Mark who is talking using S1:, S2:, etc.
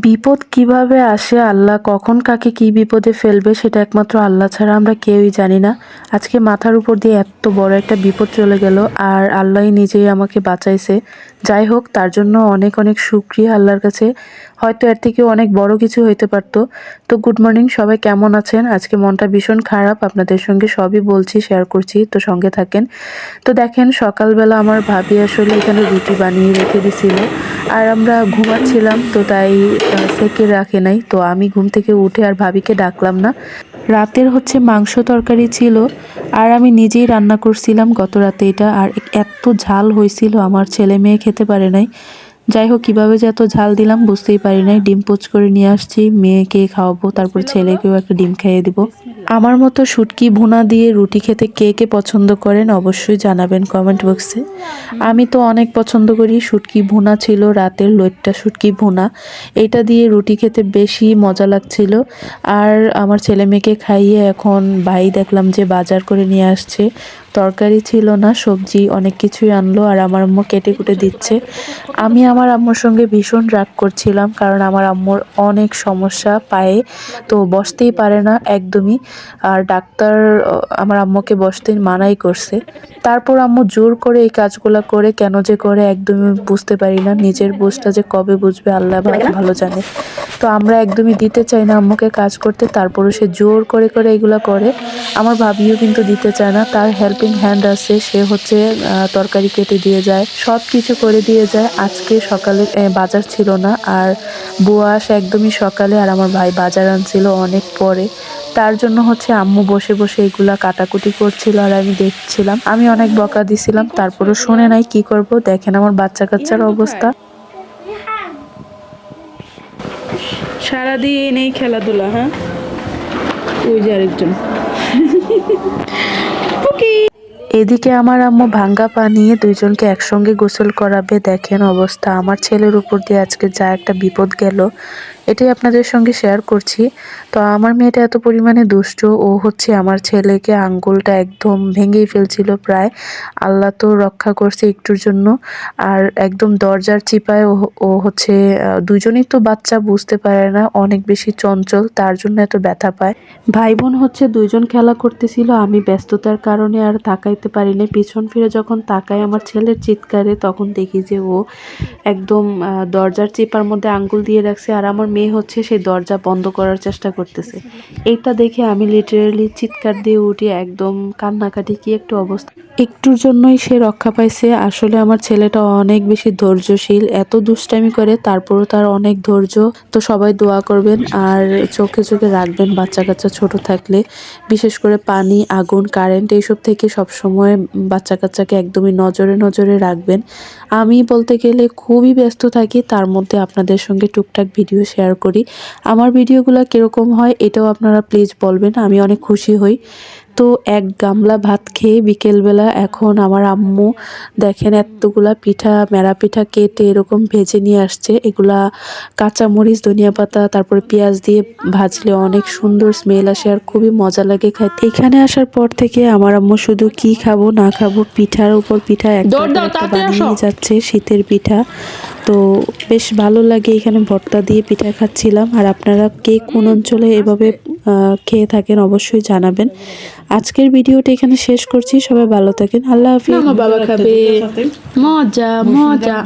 S1: বিপদ কিভাবে আসে, আল্লাহ কখন কাকে কি বিপদে ফেলবে সেটা একমাত্র আল্লাহ ছাড়া আমরা কেউই জানি না। আজকে মাথার উপর দিয়ে এত বড় একটা বিপদ চলে গেল, আর আল্লাহই নিজেই আমাকে বাঁচাইছে। যাই হোক, তার জন্য অনেক অনেক শুকরিয়া আল্লাহর কাছে। হয়তো এর থেকেও অনেক বড় কিছু হইতে পারতো। তো গুড মর্নিং, সবাই কেমন আছেন? আজকে মনটা ভীষণ খারাপ, আপনাদের সঙ্গে সবই বলছি, শেয়ার করছি, তো সঙ্গে থাকেন। তো দেখেন, সকালবেলা আমার ভাবি আসলে এখানে রুটি বানিয়ে রেখে দিছিল, আর আমরা ঘুমাচ্ছিলাম, তো তাই সেকে রাখে নাই। তো আমি ঘুম থেকে উঠে আর ভাবিকে ডাকলাম না। রাতের হচ্ছে মাংস তরকারি ছিল, আর আমি নিজেই রান্না করছিলাম গত রাতে এটা। আর এত ঝাল হয়েছিল, আমার ছেলে মেয়ে খেতে পারে নাই। যাই হোক, কীভাবে যে এত ঝাল দিলাম বুঝতেই পারি নাই। ডিম পোচ করে নিয়ে আসছি, মেয়েকে খাওয়াবো, তারপর ছেলেকেও একটা ডিম খাইয়ে দিব। আমার মতো শুটকি ভুনা দিয়ে রুটি খেতে কে কে পছন্দ করেন অবশ্যই জানাবেন কমেন্ট বক্সে। আমি তো অনেক পছন্দ করি। শুটকি ভুনা ছিল রাতের, লইট্টা শুটকি ভুনা, এটা দিয়ে রুটি খেতে বেশি মজা লাগছিল। আর আমার ছেলে মেয়েকে খাইয়ে এখন ভাই দেখলাম যে বাজার করে নিয়ে আসছে। তরকারি ছিল না, সবজি অনেক কিছুই আনলো, আর আমার আম্মু কেটে কুটে দিচ্ছে। আমি আমার আম্মুর সঙ্গে ভীষণ রাগ করছিলাম, কারণ আমার আম্মুর অনেক সমস্যা পায়ে, তো বসতেই পারে না একদমই। আর ডাক্তার আমার আম্মুকে বসতে মানাই করছে। তারপর আম্মু জোর করে এই কাজগুলো করে, কেন যে করে একদমই বুঝতে পারি না। নিজের বুঝটা যে কবে বুঝবে আল্লাহ ভালো জানে। তো আমরা একদমই দিতে চাই না আম্মুকে কাজ করতে, তারপরও সে জোর করে করে এগুলা করে। আমার ভাবিও কিন্তু দিতে চায় না, তার হেল্পিং হ্যান্ড আছে, সে হচ্ছে তরকারি কেটে দিয়ে যায়, সব কিছু করে দিয়ে যায়। আজকে সকালে বাজার ছিল না, আর বুয়া আসে একদমই সকালে, আর আমার ভাই বাজার আনছিল অনেক পরে। তার জন্য হচ্ছে আম্মু বসে বসে এগুলা কাটাকুটি করছিল, আর আমি দেখছিলাম। আমি অনেক বকা দিছিলাম, তারপরও শুনে নাই, কি করব। দেখেন আমার বাচ্চা কাচ্চার অবস্থা। সারাদিন এই খেলাধুলা। হ্যাঁ, ওই যে আরেকজন। এদিকে আমার আম্মু ভাঙ্গা পানি দুইজনকে একসঙ্গে গোসল করাবে। দেখেন অবস্থা, আমার ছেলের উপর দিয়ে আজকে যা একটা বিপদ গেল, এটাই আপনাদের সঙ্গে শেয়ার করছি। তো আমার মেয়েটা এত পরিমাণে দুষ্ট, ও হচ্ছে আমার ছেলেকে আঙ্গুলটা একদম ভেঙেই ফেলছিল প্রায়। আল্লাহ তো রক্ষা করছে একটুর জন্য। আর একদম দরজার চিপায় ও হচ্ছে, দুজনেই তো বাচ্চা, বুঝতে পারে না, অনেক বেশি চঞ্চল, তার জন্য এত ব্যথা পায়। ভাই বোন হচ্ছে দুইজন খেলা করতেছিল, আমি ব্যস্ততার কারণে আর তাকাইতে পারিনি। পিছন ফিরে যখন তাকাই আমার ছেলের চিৎকারে, তখন দেখি যে ও একদম দরজার চিপার মধ্যে আঙ্গুল দিয়ে রাখছে, আর আমার মেয়ে হচ্ছে সেই দরজা বন্ধ করার চেষ্টা করতেছে। এইটা দেখে আমি লিটারেলি চিৎকার দিয়ে উঠি, একদম কান্নাকাটি, কি একটু অবস্থা। একটুর জন্যই সে রক্ষা পাইছে। আসলে আমার ছেলেটা অনেক বেশি ধৈর্যশীল, এত দুষ্টামি করে তারপরও তার অনেক ধৈর্য। তো সবাই দোয়া করবেন, আর চোখে চোখে রাখবেন বাচ্চা কাচ্চা ছোট থাকলে, বিশেষ করে পানি, আগুন, কারেন্ট এইসব থেকে সবসময় বাচ্চা কাচ্চাকে একদমই নজরে নজরে রাখবেন। আমি বলতে গেলে খুবই ব্যস্ত থাকি, তার মধ্যে আপনাদের সঙ্গে টুকটাক ভিডিও শেয়ার করি। আমার ভিডিওগুলো কীরকম হয় এটাও আপনারা প্লিজ বলবেন, আমি অনেক খুশি হই। তো এক গামলা ভাত খেয়ে বিকেলবেলা এখন আমার আম্মু দেখেন এতগুলা পিঠা, মেরা পিঠা কেটে এরকম ভেজে নিয়ে আসছে। এগুলা কাঁচামরিচ, ধনিয়া পাতা, তারপরে পেঁয়াজ দিয়ে ভাজলে অনেক সুন্দর স্মেল আসে, আর খুবই মজা লাগে খাইতে। এখানে আসার পর থেকে আমার আম্মু শুধু কি খাবো না খাবো, পিঠার উপর পিঠা একটা বানিয়ে যাচ্ছে, শীতের পিঠা। তো বেশ ভালো লাগে। এখানে ভর্তা দিয়ে পিঠা খাচ্ছিলাম। আর আপনারা কে কোন অঞ্চলে এভাবে খেয়ে থাকেন অবশ্যই জানাবেন। আজকের ভিডিওটা এখানে শেষ করছি, সবাই ভালো থাকেন, আল্লাহ হাফিজ। বাবা খাবে, মজা মজা।